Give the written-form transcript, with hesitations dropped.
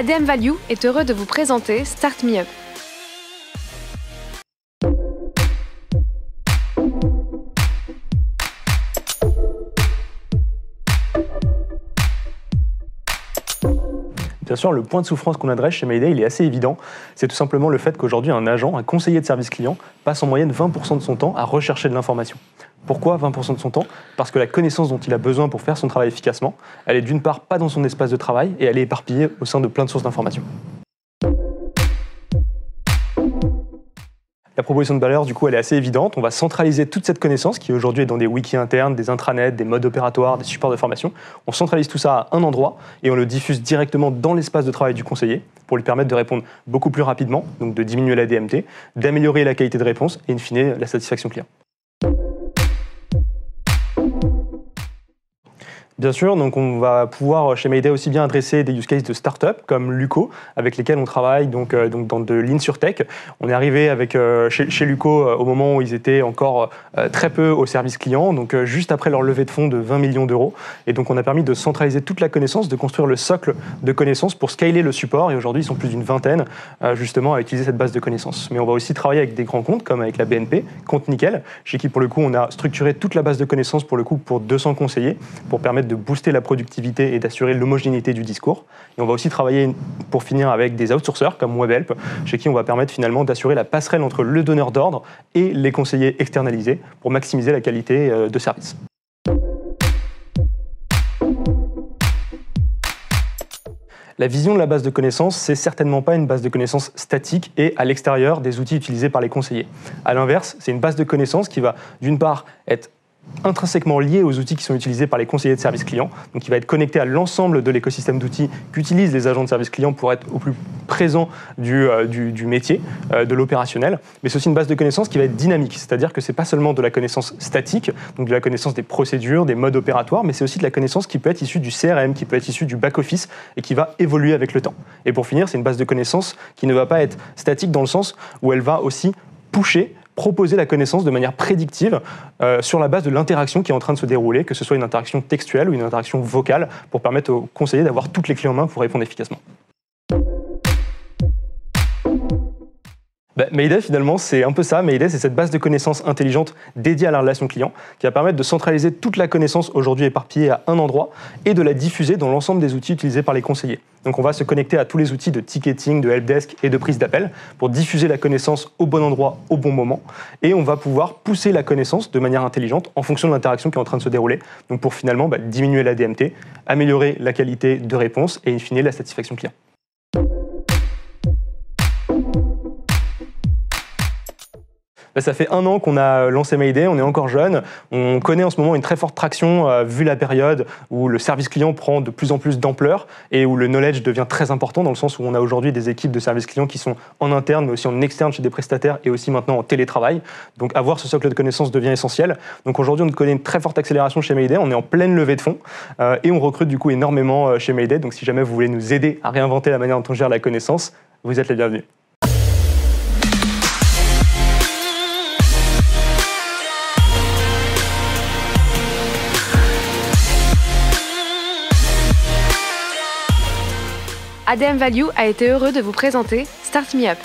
ADM Value est heureux de vous présenter Start Me Up. Bien sûr, le point de souffrance qu'on adresse chez Mayday, il est assez évident. C'est tout simplement le fait qu'aujourd'hui, un agent, un conseiller de service client, passe en moyenne 20% de son temps à rechercher de l'information. Pourquoi 20% de son temps? Parce que la connaissance dont il a besoin pour faire son travail efficacement, elle est d'une part pas dans son espace de travail et elle est éparpillée au sein de plein de sources d'informations. La proposition de valeur, du coup, elle est assez évidente. On va centraliser toute cette connaissance qui aujourd'hui est dans des wikis internes, des intranets, des modes opératoires, des supports de formation. On centralise tout ça à un endroit et on le diffuse directement dans l'espace de travail du conseiller pour lui permettre de répondre beaucoup plus rapidement, donc de diminuer la DMT, d'améliorer la qualité de réponse et in fine la satisfaction client. Bien sûr, donc on va pouvoir chez Mayday aussi bien adresser des use cases de start-up comme Luco, avec lesquels on travaille donc dans de l'InsurTech. On est arrivé avec, chez Luco au moment où ils étaient encore très peu au service client, donc juste après leur levée de fonds de 20 millions d'euros. Et donc on a permis de centraliser toute la connaissance, de construire le socle de connaissances pour scaler le support. Et aujourd'hui, ils sont plus d'une vingtaine justement à utiliser cette base de connaissances. Mais on va aussi travailler avec des grands comptes comme avec la BNP, Compte Nickel, chez qui pour le coup on a structuré toute la base de connaissances pour le coup pour 200 conseillers pour permettre de booster la productivité et d'assurer l'homogénéité du discours. Et on va aussi travailler pour finir avec des outsourceurs comme Webhelp, chez qui on va permettre finalement d'assurer la passerelle entre le donneur d'ordre et les conseillers externalisés pour maximiser la qualité de service. La vision de la base de connaissances, c'est certainement pas une base de connaissances statique et à l'extérieur des outils utilisés par les conseillers. À l'inverse, c'est une base de connaissances qui va d'une part être intrinsèquement lié aux outils qui sont utilisés par les conseillers de service client, donc il va être connecté à l'ensemble de l'écosystème d'outils qu'utilisent les agents de service client pour être au plus présent du métier, de l'opérationnel, mais c'est aussi une base de connaissances qui va être dynamique, c'est-à-dire que c'est pas seulement de la connaissance statique, donc de la connaissance des procédures, des modes opératoires, mais c'est aussi de la connaissance qui peut être issue du CRM, qui peut être issue du back-office et qui va évoluer avec le temps. Et pour finir, c'est une base de connaissances qui ne va pas être statique dans le sens où elle va aussi proposer la connaissance de manière prédictive sur la base de l'interaction qui est en train de se dérouler, que ce soit une interaction textuelle ou une interaction vocale, pour permettre aux conseillers d'avoir toutes les clés en main pour répondre efficacement. Mayday, finalement, c'est un peu ça. Mayday, c'est cette base de connaissances intelligente dédiée à la relation client qui va permettre de centraliser toute la connaissance aujourd'hui éparpillée à un endroit et de la diffuser dans l'ensemble des outils utilisés par les conseillers. Donc on va se connecter à tous les outils de ticketing, de helpdesk et de prise d'appel pour diffuser la connaissance au bon endroit, au bon moment. Et on va pouvoir pousser la connaissance de manière intelligente en fonction de l'interaction qui est en train de se dérouler. Donc pour finalement diminuer la DMT, améliorer la qualité de réponse et in fine la satisfaction client. Ça fait 1 an qu'on a lancé Mayday, on est encore jeune. On connaît en ce moment une très forte traction vu la période où le service client prend de plus en plus d'ampleur et où le knowledge devient très important dans le sens où on a aujourd'hui des équipes de service client qui sont en interne mais aussi en externe chez des prestataires et aussi maintenant en télétravail. Donc avoir ce socle de connaissances devient essentiel. Donc aujourd'hui on connaît une très forte accélération chez Mayday, on est en pleine levée de fonds et on recrute du coup énormément chez Mayday. Donc si jamais vous voulez nous aider à réinventer la manière dont on gère la connaissance, vous êtes les bienvenus. ADM Value a été heureux de vous présenter Start Me Up.